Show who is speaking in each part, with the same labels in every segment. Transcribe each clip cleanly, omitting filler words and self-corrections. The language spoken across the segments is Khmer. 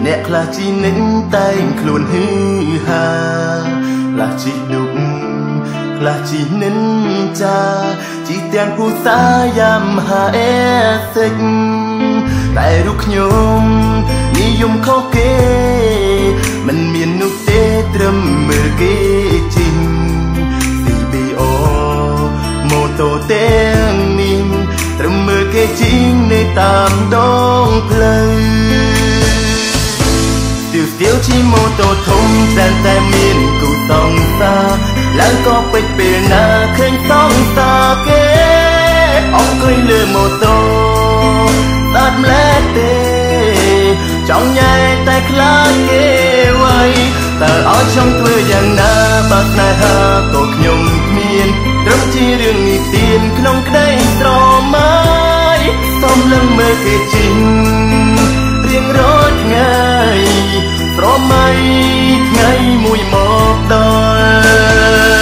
Speaker 1: អ្នកខ្លះជីនិចតែងខ្លួនហឺហាខ្លះជីឌុកខ្លះជីនិនចាជីទាំងគូសាយ៉ាំហាអេសិចតែរូបខ្ញុំនិយមខុសគេមិនមាននោះទេត្រឹមមើលគេជីង CBO ម៉ូតូទាំងនេះត្រឹមមើលគេជីងនៅតាមដងផ្លូវស្ទៀវជីម៉ូតូធំតែមានគូសងសាឡើងក៏ពេចពេលណាឃើញសងសាគេអង្គុយលើម៉ូតូស្អាតម្លែកទេចង់ញ៉ែតែខ្លាចគេໄວតើឲ្យខ្ញុំធ្វើយ៉ាងណាបើស្នេហាក៏ខ្ញុំគ្មានត្រឹមជារឿងនិទានក្នុងក្តីស្រមៃសូមលឹងមើលគេជីងរៀងរាល់ថ្ងៃស្រមៃថ្ងៃមួយមកដល់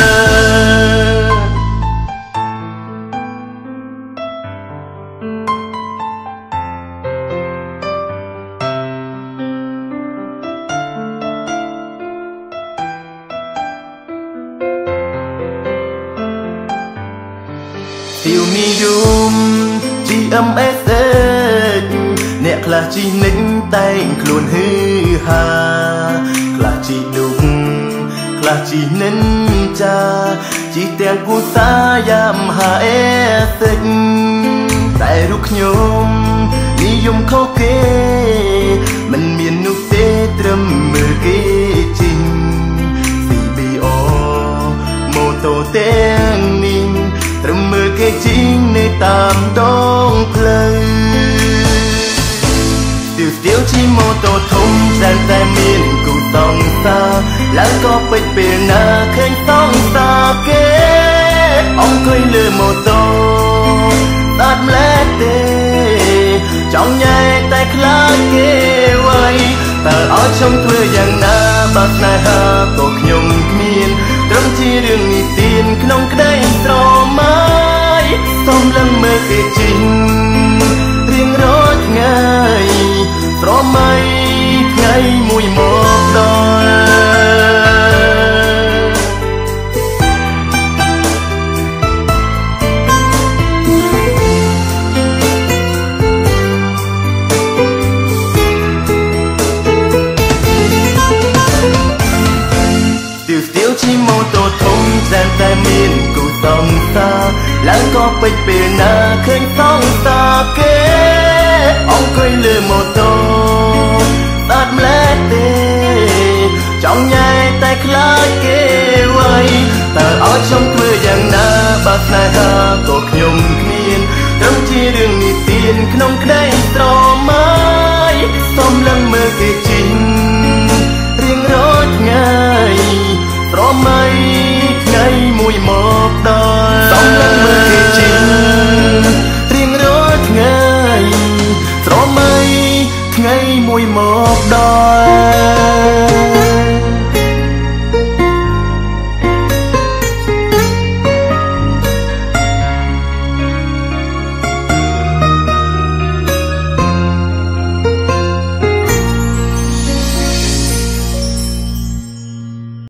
Speaker 1: ទីមីយម GMS អ្នកខ្លះជីនិចតែងខ្លួនហឺហាខ្លះជីឌុកខ្លះជីនិនចាជីទាំងគូសាយ៉ាំហាអេសិចតែរូបខ្ញុំនិយមខុសគេមិនមាននោះទេត្រឹមមើលគេជីង CBO ម៉ូតូទាំងនេះត្រឹមមើលគេជីងនៅតាមដងផ្លូវស្ទៀវជីម៉ូតូធំតែមានគូសងសាឡើងក៏ពេចពេលណាឃើញសងសាគេអង្គុយលើម៉ូតូស្អាតម្លែកទេចង់ញ៉ែតែខ្លាចគេໄວតើឲ្យខ្ញុំធ្វើយ៉ាងណាបើស្នេហាក៏ខ្ញុំគ្មានត្រឹមជារឿងនិទានក្នុងក្តីស្រមៃសូមលឹងមើលគេជីងរៀងរាល់ថ្ងៃស្រមៃថ្ងៃមួយមកដល់ស្ទៀវជីម៉ូតូធំតែមានគូសងសាឡើងក៏ពេចពេលណាឃើញសងសាគេអង្គុយលើម៉ូតូស្អាតម្លែកទេចង់ញ៉ែតែខ្លាចគេໄວតើឲ្យខ្ញុំធ្វើយ៉ាងណាបើស្នេហាក៏ខ្ញុំគ្មានត្រឹមជារឿងនិទានក្នុងក្តីស្រមៃសូមលឹងមើលគេជីងរៀងរាល់ថ្ងៃស្រមៃថ្ងៃមួយមកដល់សូមលឹងមើលគេជីងរៀងរាល់ថ្ងៃស្រមៃថ្ងៃមួយមកដល់